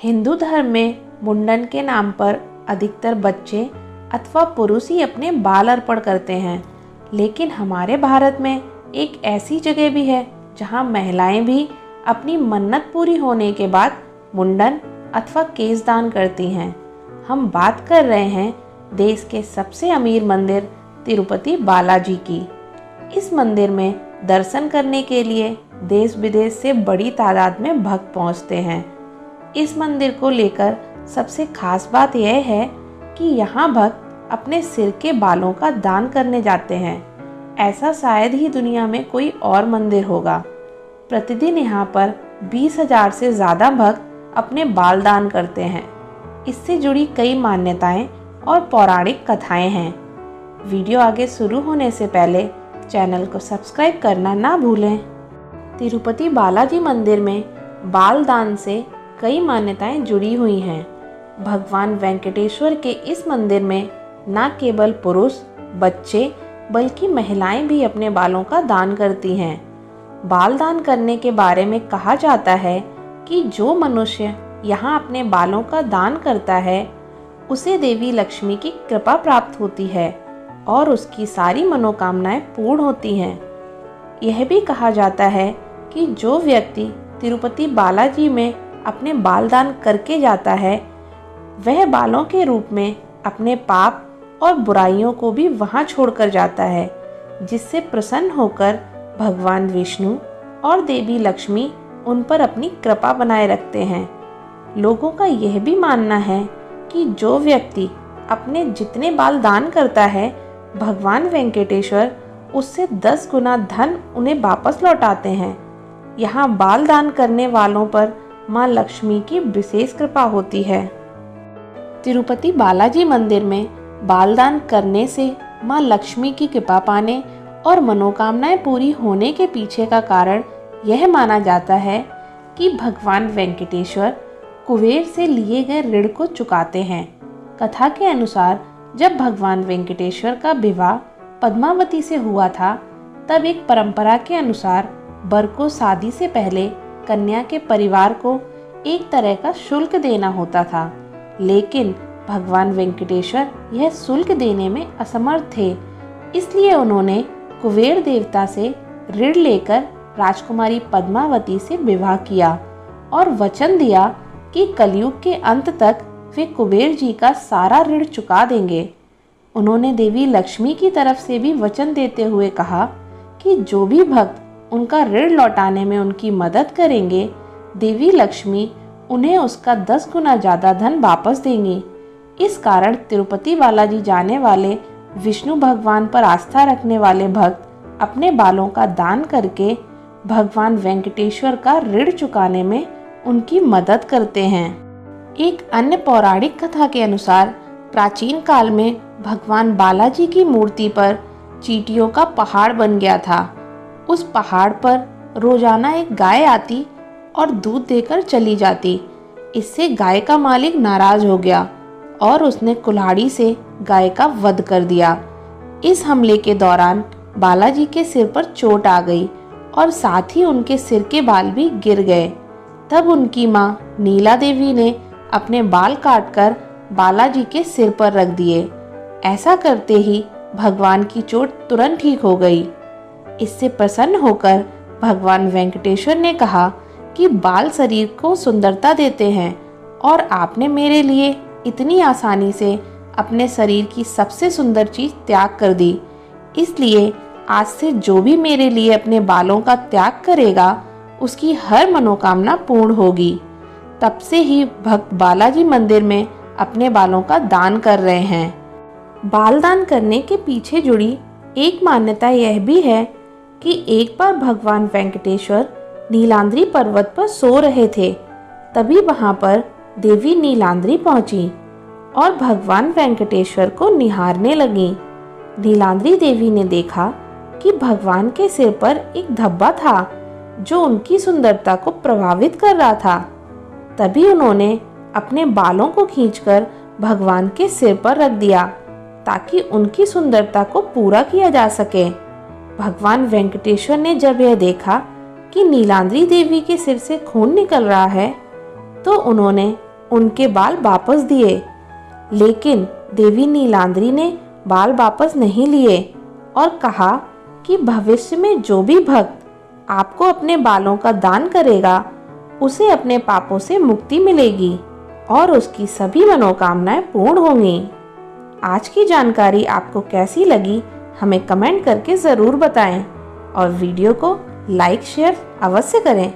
हिंदू धर्म में मुंडन के नाम पर अधिकतर बच्चे अथवा पुरुष ही अपने बाल अर्पण करते हैं, लेकिन हमारे भारत में एक ऐसी जगह भी है जहां महिलाएं भी अपनी मन्नत पूरी होने के बाद मुंडन अथवा केश दान करती हैं। हम बात कर रहे हैं देश के सबसे अमीर मंदिर तिरुपति बालाजी की। इस मंदिर में दर्शन करने के लिए देश विदेश से बड़ी तादाद में भक्त पहुंचते हैं। इस मंदिर को लेकर सबसे खास बात यह है कि यहाँ भक्त अपने सिर के बालों का दान करने जाते हैं। ऐसा शायद ही दुनिया में कोई और मंदिर होगा। प्रतिदिन यहाँ पर 20,000 से ज़्यादा भक्त अपने बाल दान करते हैं। इससे जुड़ी कई मान्यताएं और पौराणिक कथाएं हैं। वीडियो आगे शुरू होने से पहले चैनल को सब्सक्राइब करना ना भूलें। तिरुपति बालाजी मंदिर में बाल दान से कई मान्यताएं जुड़ी हुई हैं। भगवान वेंकटेश्वर के इस मंदिर में न केवल पुरुष, बच्चे बल्कि महिलाएं भी अपने बालों का दान करती हैं। बाल दान करने के बारे में कहा जाता है कि जो मनुष्य यहाँ अपने बालों का दान करता है उसे देवी लक्ष्मी की कृपा प्राप्त होती है और उसकी सारी मनोकामनाएं पूर्ण होती हैं। यह भी कहा जाता है कि जो व्यक्ति तिरुपति बालाजी में अपने बाल दान करके जाता है वह बालों के रूप में अपने पाप और बुराइयों को भी वहां छोड़कर जाता है, जिससे प्रसन्न होकर भगवान विष्णु और देवी लक्ष्मी उन पर अपनी कृपा बनाए रखते हैं। लोगों का यह भी मानना है कि जो व्यक्ति अपने जितने बाल दान करता है भगवान वेंकटेश्वर उससे 10 गुना धन उन्हें वापस लौटाते हैं। यहाँ बाल दान करने वालों पर माँ लक्ष्मी की विशेष कृपा होती है। तिरुपति बालाजी मंदिर में बाल दान करने से माँ लक्ष्मी की कृपा पाने और मनोकामनाएं पूरी होने के पीछे का कारण यह माना जाता है कि भगवान वेंकटेश्वर कुबेर से लिए गए ऋण को चुकाते हैं। कथा के अनुसार जब भगवान वेंकटेश्वर का विवाह पद्मावती से हुआ था तब एक परंपरा के अनुसार वर को शादी से पहले कन्या के परिवार को एक तरह का शुल्क देना होता था, लेकिन भगवान वेंकटेश्वर यह शुल्क देने में असमर्थ थे। इसलिए उन्होंने कुबेर देवता से ऋण लेकर राजकुमारी पद्मावती से विवाह किया और वचन दिया कि कलयुग के अंत तक वे कुबेर जी का सारा ऋण चुका देंगे। उन्होंने देवी लक्ष्मी की तरफ से भी वचन देते हुए कहा कि जो भी भक्त उनका ऋण लौटाने में उनकी मदद करेंगे देवी लक्ष्मी उन्हें उसका 10 गुना ज़्यादा धन वापस देंगी। इस कारण तिरुपति बालाजी जाने वाले विष्णु भगवान पर आस्था रखने वाले भक्त अपने बालों का दान करके भगवान वेंकटेश्वर का ऋण चुकाने में उनकी मदद करते हैं। एक अन्य पौराणिक कथा के अनुसार प्राचीन काल में भगवान बालाजी की मूर्ति पर चींटियों का पहाड़ बन गया था। उस पहाड़ पर रोजाना एक गाय आती और दूध देकर चली जाती। इससे गाय का मालिक नाराज हो गया और उसने कुल्हाड़ी से गाय का वध कर दिया। इस हमले के दौरान बालाजी के सिर पर चोट आ गई और साथ ही उनके सिर के बाल भी गिर गए। तब उनकी माँ नीला देवी ने अपने बाल काटकर बालाजी के सिर पर रख दिए। ऐसा करते ही भगवान की चोट तुरंत ठीक हो गई। इससे प्रसन्न होकर भगवान वेंकटेश्वर ने कहा कि बाल शरीर को सुंदरता देते हैं और आपने मेरे लिए इतनी आसानी से अपने शरीर की सबसे सुंदर चीज त्याग कर दी। इसलिए आज से जो भी मेरे लिए अपने बालों का त्याग करेगा उसकी हर मनोकामना पूर्ण होगी। तब से ही भक्त बालाजी मंदिर में अपने बालों का दान कर रहे हैं। बाल दान करने के पीछे जुड़ी एक मान्यता यह भी है कि एक बार भगवान वेंकटेश्वर नीलांद्री पर्वत पर सो रहे थे। तभी वहां पर देवी नीलांद्री पहुंची और भगवान वेंकटेश्वर को निहारने लगी। नीलांद्री देवी ने देखा कि भगवान के सिर पर एक धब्बा था जो उनकी सुंदरता को प्रभावित कर रहा था। तभी उन्होंने अपने बालों को खींचकर भगवान के सिर पर रख दिया ताकि उनकी सुंदरता को पूरा किया जा सके। भगवान वेंकटेश्वर ने जब यह देखा कि नीलांद्री देवी के सिर से खून निकल रहा है तो उन्होंने उनके बाल वापस दिए। लेकिन देवी नीलांद्री ने बाल वापस नहीं लिए और कहा कि भविष्य में जो भी भक्त आपको अपने बालों का दान करेगा उसे अपने पापों से मुक्ति मिलेगी और उसकी सभी मनोकामनाएं पूर्ण होंगी। आज की जानकारी आपको कैसी लगी हमें कमेंट करके ज़रूर बताएं और वीडियो को लाइक शेयर अवश्य करें।